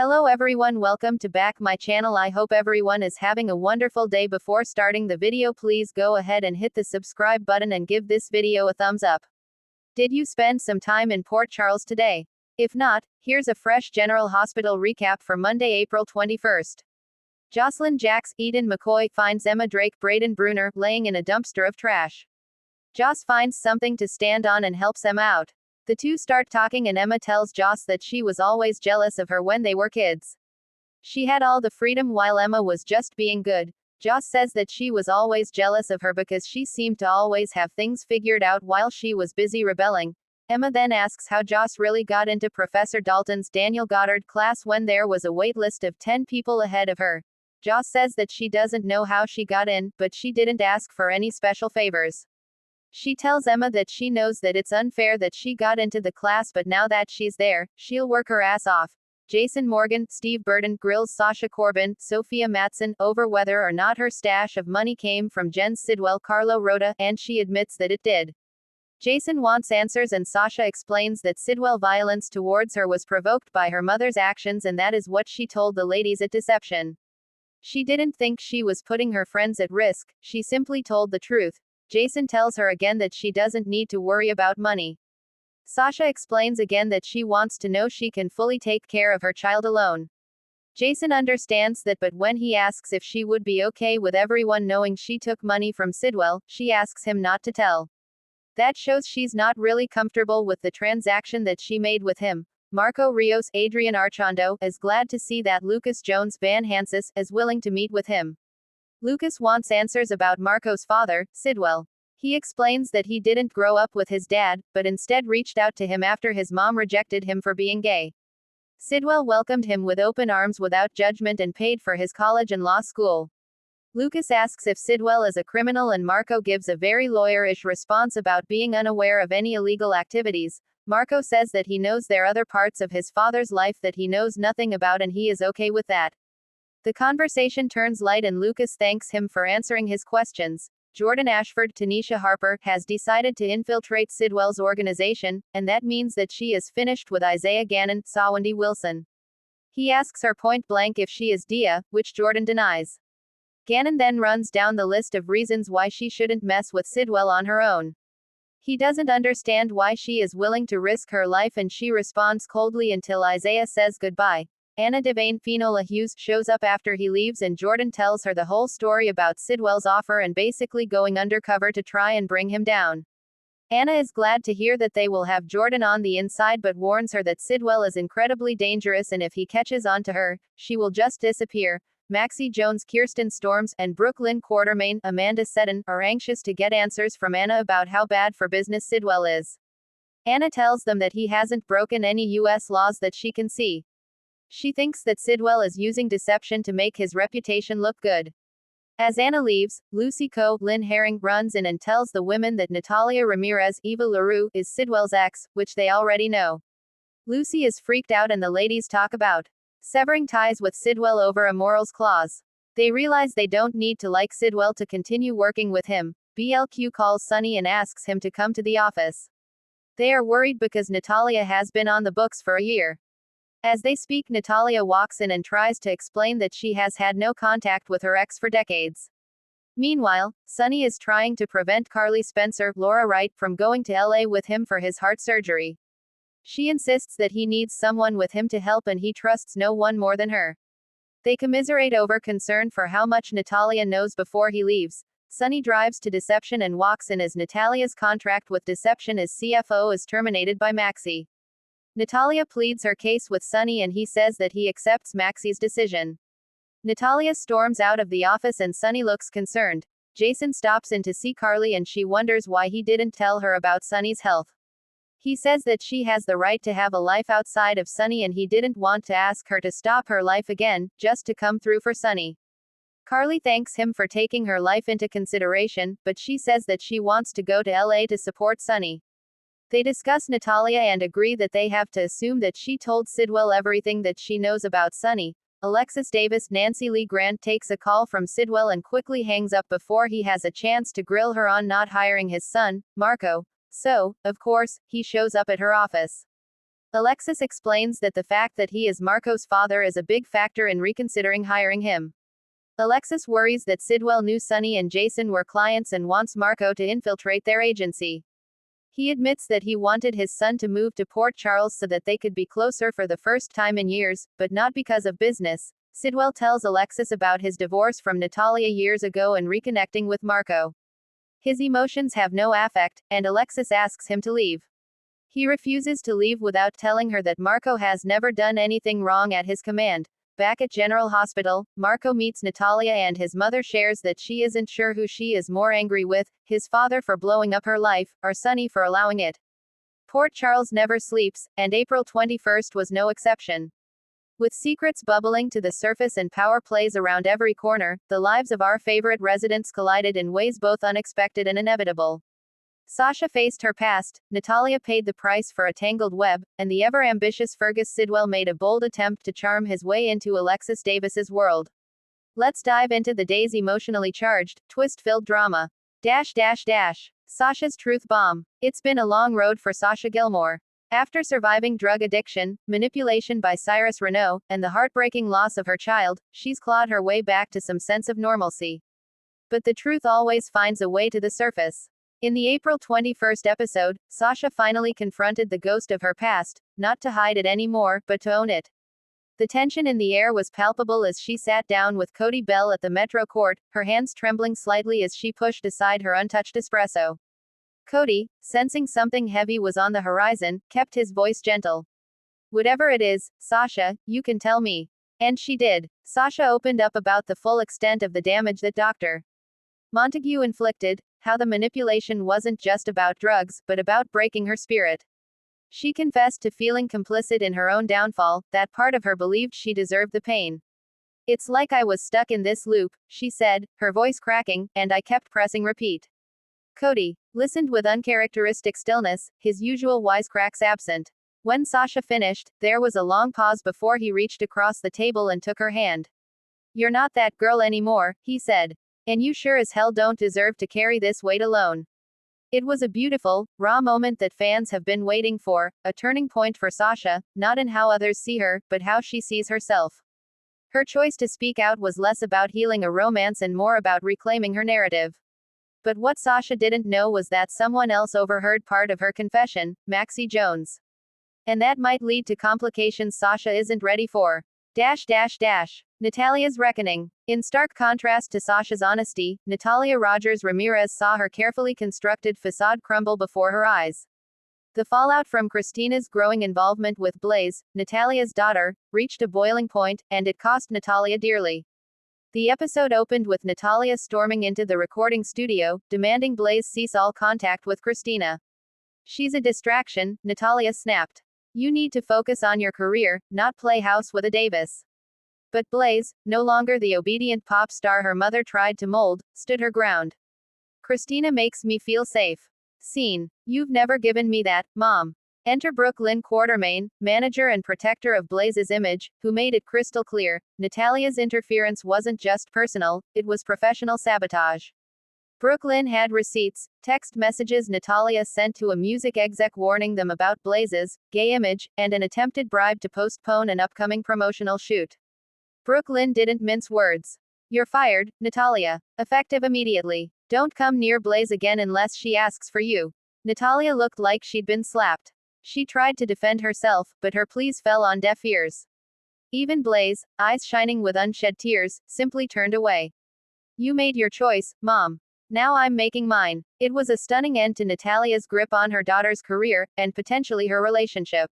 Hello everyone, welcome to back my channel. I hope everyone is having a wonderful day. Before starting the video, please go ahead and hit the subscribe button and give this video a thumbs up. Did you spend some time in Port Charles today? If not, here's a fresh General Hospital recap for Monday, April 21st. Jocelyn Jacks, Eden McCoy finds Emma Drake Braden Bruner laying in a dumpster of trash. Joss finds something to stand on and helps Emma out. The two start talking and Emma tells Joss that she was always jealous of her when they were kids. She had all the freedom while Emma was just being good. Joss says that she was always jealous of her because she seemed to always have things figured out while she was busy rebelling. Emma then asks how Joss really got into Professor Dalton's Daniel Goddard class when there was a wait list of 10 people ahead of her. Joss says that she doesn't know how she got in, but she didn't ask for any special favors. She tells Emma that she knows that it's unfair that she got into the class, but now that she's there, she'll work her ass off. Jason Morgan, Steve Burton grills Sasha Corbin, Sophia Matson, over whether or not her stash of money came from Jen Sidwell. Carlo Rota, and she admits that it did. Jason wants answers and Sasha explains that Sidwell violence towards her was provoked by her mother's actions, and that is what she told the ladies at Deception. She didn't think she was putting her friends at risk, she simply told the truth. Jason tells her again that she doesn't need to worry about money. Sasha explains again that she wants to know she can fully take care of her child alone. Jason understands that, but when he asks if she would be okay with everyone knowing she took money from Sidwell, she asks him not to tell. That shows she's not really comfortable with the transaction that she made with him. Marco Rios, Adrian Archando, is glad to see that Lucas Jones Van Hansis is willing to meet with him. Lucas wants answers about Marco's father, Sidwell. He explains that he didn't grow up with his dad, but instead reached out to him after his mom rejected him for being gay. Sidwell welcomed him with open arms without judgment and paid for his college and law school. Lucas asks if Sidwell is a criminal and Marco gives a very lawyer-ish response about being unaware of any illegal activities. Marco says that he knows there are other parts of his father's life that he knows nothing about and he is okay with that. The conversation turns light and Lucas thanks him for answering his questions. Jordan Ashford, Tanisha Harper, has decided to infiltrate Sidwell's organization, and that means that she is finished with Isaiah Gannon, Sawandi Wilson. He asks her point blank if she is Dia, which Jordan denies. Gannon then runs down the list of reasons why she shouldn't mess with Sidwell on her own. He doesn't understand why she is willing to risk her life and she responds coldly until Isaiah says goodbye. Anna Devane Finola Hughes shows up after he leaves and Jordan tells her the whole story about Sidwell's offer and basically going undercover to try and bring him down. Anna is glad to hear that they will have Jordan on the inside but warns her that Sidwell is incredibly dangerous and if he catches on to her, she will just disappear. Maxie Jones, Kirsten Storms, and Brooklyn Quartermain, Amanda Seddon, are anxious to get answers from Anna about how bad for business Sidwell is. Anna tells them that he hasn't broken any U.S. laws that she can see. She thinks that Sidwell is using deception to make his reputation look good. As Anna leaves, Lucy Coe, Lynn Herring, runs in and tells the women that Natalia Ramirez, Eva LaRue, is Sidwell's ex, which they already know. Lucy is freaked out and the ladies talk about severing ties with Sidwell over a morals clause. They realize they don't need to like Sidwell to continue working with him. BLQ calls Sonny and asks him to come to the office. They are worried because Natalia has been on the books for a year. As they speak, Natalia walks in and tries to explain that she has had no contact with her ex for decades. Meanwhile, Sonny is trying to prevent Carly Spencer, Laura Wright, from going to LA with him for his heart surgery. She insists that he needs someone with him to help and he trusts no one more than her. They commiserate over concern for how much Natalia knows before he leaves. Sonny drives to Deception and walks in as Natalia's contract with Deception as CFO is terminated by Maxie. Natalia pleads her case with Sonny and he says that he accepts Maxie's decision. Natalia storms out of the office and Sonny looks concerned. Jason stops in to see Carly and she wonders why he didn't tell her about Sonny's health. He says that she has the right to have a life outside of Sonny and he didn't want to ask her to stop her life again, just to come through for Sonny. Carly thanks him for taking her life into consideration, but she says that she wants to go to LA to support Sonny. They discuss Natalia and agree that they have to assume that she told Sidwell everything that she knows about Sonny. Alexis Davis, Nancy Lee Grant takes a call from Sidwell and quickly hangs up before he has a chance to grill her on not hiring his son, Marco. So, of course, he shows up at her office. Alexis explains that the fact that he is Marco's father is a big factor in reconsidering hiring him. Alexis worries that Sidwell knew Sonny and Jason were clients and wants Marco to infiltrate their agency. He admits that he wanted his son to move to Port Charles so that they could be closer for the first time in years, but not because of business. Sidwell tells Alexis about his divorce from Natalia years ago and reconnecting with Marco. His emotions have no affect, and Alexis asks him to leave. He refuses to leave without telling her that Marco has never done anything wrong at his command. Back at General Hospital, Marco meets Natalia and his mother shares that she isn't sure who she is more angry with, his father for blowing up her life, or Sonny for allowing it. Port Charles never sleeps, and April 21st was no exception. With secrets bubbling to the surface and power plays around every corner, the lives of our favorite residents collided in ways both unexpected and inevitable. Sasha faced her past, Natalia paid the price for a tangled web, and the ever-ambitious Fergus Sidwell made a bold attempt to charm his way into Alexis Davis's world. Let's dive into the day's emotionally charged, twist-filled drama. Sasha's truth bomb. It's been a long road for Sasha Gilmore. After surviving drug addiction, manipulation by Cyrus Renault, and the heartbreaking loss of her child, she's clawed her way back to some sense of normalcy. But the truth always finds a way to the surface. In the April 21st episode, Sasha finally confronted the ghost of her past, not to hide it anymore, but to own it. The tension in the air was palpable as she sat down with Cody Bell at the Metro Court, her hands trembling slightly as she pushed aside her untouched espresso. Cody, sensing something heavy was on the horizon, kept his voice gentle. Whatever it is, Sasha, you can tell me. And she did. Sasha opened up about the full extent of the damage that Dr. Montague inflicted, how the manipulation wasn't just about drugs, but about breaking her spirit. She confessed to feeling complicit in her own downfall, that part of her believed she deserved the pain. It's like I was stuck in this loop, she said, her voice cracking, and I kept pressing repeat. Cody listened with uncharacteristic stillness, his usual wisecracks absent. When Sasha finished, there was a long pause before he reached across the table and took her hand. You're not that girl anymore, he said. And you sure as hell don't deserve to carry this weight alone. It was a beautiful, raw moment that fans have been waiting for, a turning point for Sasha, not in how others see her, but how she sees herself. Her choice to speak out was less about healing a romance and more about reclaiming her narrative. But what Sasha didn't know was that someone else overheard part of her confession, Maxie Jones. And that might lead to complications Sasha isn't ready for. Natalia's reckoning. In stark contrast to Sasha's honesty, Natalia Rogers Ramirez saw her carefully constructed facade crumble before her eyes. The fallout from Christina's growing involvement with Blaze, Natalia's daughter, reached a boiling point, and it cost Natalia dearly. The episode opened with Natalia storming into the recording studio, demanding Blaze cease all contact with Christina. She's a distraction, Natalia snapped. You need to focus on your career, not play house with a Davis. But Blaze, no longer the obedient pop star her mother tried to mold, stood her ground. Christina makes me feel safe. Scene. You've never given me that, Mom. Enter Brooke Lynn Quartermain, manager and protector of Blaze's image, who made it crystal clear, Natalia's interference wasn't just personal, it was professional sabotage. Brooke Lynn had receipts, text messages Natalia sent to a music exec warning them about Blaze's gay image, and an attempted bribe to postpone an upcoming promotional shoot. Brooke Lynn didn't mince words. You're fired, Natalia. Effective immediately. Don't come near Blaze again unless she asks for you. Natalia looked like she'd been slapped. She tried to defend herself, but her pleas fell on deaf ears. Even Blaze, eyes shining with unshed tears, simply turned away. You made your choice, Mom. Now I'm making mine. It was a stunning end to Natalia's grip on her daughter's career, and potentially her relationship.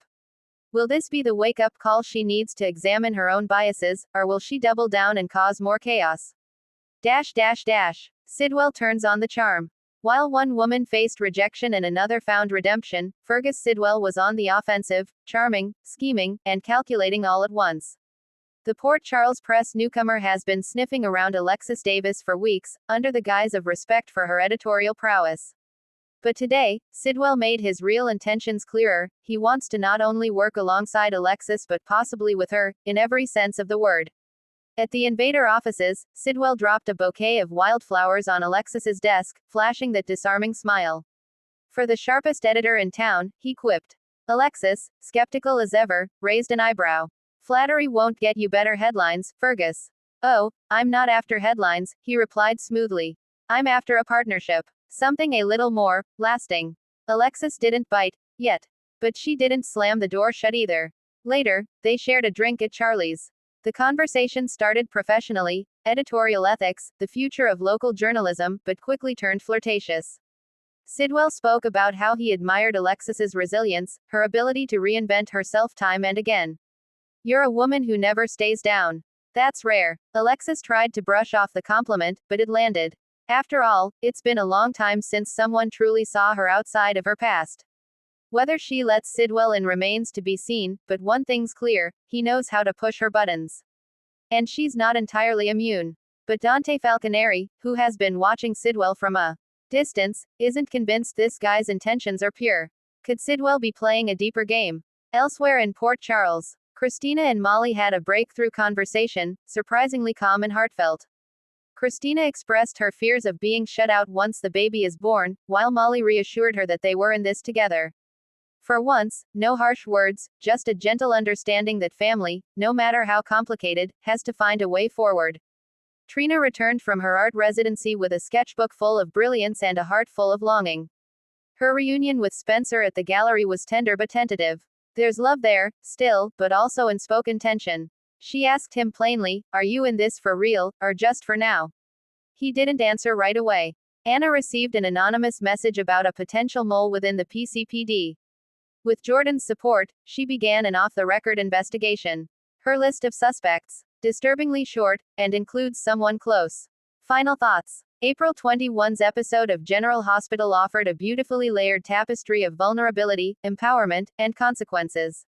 Will this be the wake-up call she needs to examine her own biases, or will she double down and cause more chaos? Sidwell turns on the charm. While one woman faced rejection and another found redemption, Fergus Sidwell was on the offensive, charming, scheming, and calculating all at once. The Port Charles press newcomer has been sniffing around Alexis Davis for weeks, under the guise of respect for her editorial prowess. But today, Sidwell made his real intentions clearer. He wants to not only work alongside Alexis but possibly with her, in every sense of the word. At the Invader offices, Sidwell dropped a bouquet of wildflowers on Alexis's desk, flashing that disarming smile. For the sharpest editor in town, he quipped. Alexis, skeptical as ever, raised an eyebrow. Flattery won't get you better headlines, Fergus. Oh, I'm not after headlines, he replied smoothly. I'm after a partnership. Something a little more lasting. Alexis didn't bite, yet. But she didn't slam the door shut either. Later, they shared a drink at Charlie's. The conversation started professionally, editorial ethics, the future of local journalism, but quickly turned flirtatious. Sidwell spoke about how he admired Alexis's resilience, her ability to reinvent herself time and again. You're a woman who never stays down. That's rare. Alexis tried to brush off the compliment, but it landed. After all, it's been a long time since someone truly saw her outside of her past. Whether she lets Sidwell in remains to be seen, but one thing's clear, he knows how to push her buttons. And she's not entirely immune. But Dante Falconeri, who has been watching Sidwell from a distance, isn't convinced this guy's intentions are pure. Could Sidwell be playing a deeper game? Elsewhere in Port Charles, Christina and Molly had a breakthrough conversation, surprisingly calm and heartfelt. Christina expressed her fears of being shut out once the baby is born, while Molly reassured her that they were in this together. For once, no harsh words, just a gentle understanding that family, no matter how complicated, has to find a way forward. Trina returned from her art residency with a sketchbook full of brilliance and a heart full of longing. Her reunion with Spencer at the gallery was tender but tentative. There's love there, still, but also unspoken tension. She asked him plainly, "Are you in this for real, or just for now?" He didn't answer right away. Anna received an anonymous message about a potential mole within the PCPD. With Jordan's support, she began an off-the-record investigation. Her list of suspects, disturbingly short, and includes someone close. Final thoughts. April 21's episode of General Hospital offered a beautifully layered tapestry of vulnerability, empowerment, and consequences.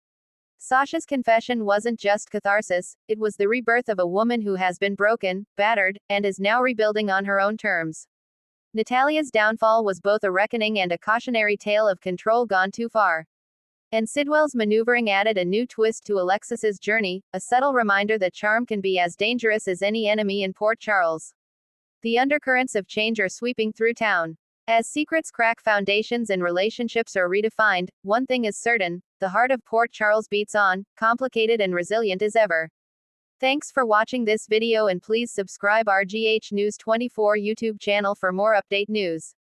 Sasha's confession wasn't just catharsis, it was the rebirth of a woman who has been broken, battered, and is now rebuilding on her own terms. Natalia's downfall was both a reckoning and a cautionary tale of control gone too far. And Sidwell's maneuvering added a new twist to Alexis's journey, a subtle reminder that charm can be as dangerous as any enemy in Port Charles. The undercurrents of change are sweeping through town. As secrets crack foundations and relationships are redefined, one thing is certain, the heart of Port Charles beats on, complicated and resilient as ever. Thanks for watching this video and please subscribe our GH News 24 YouTube channel for more update news.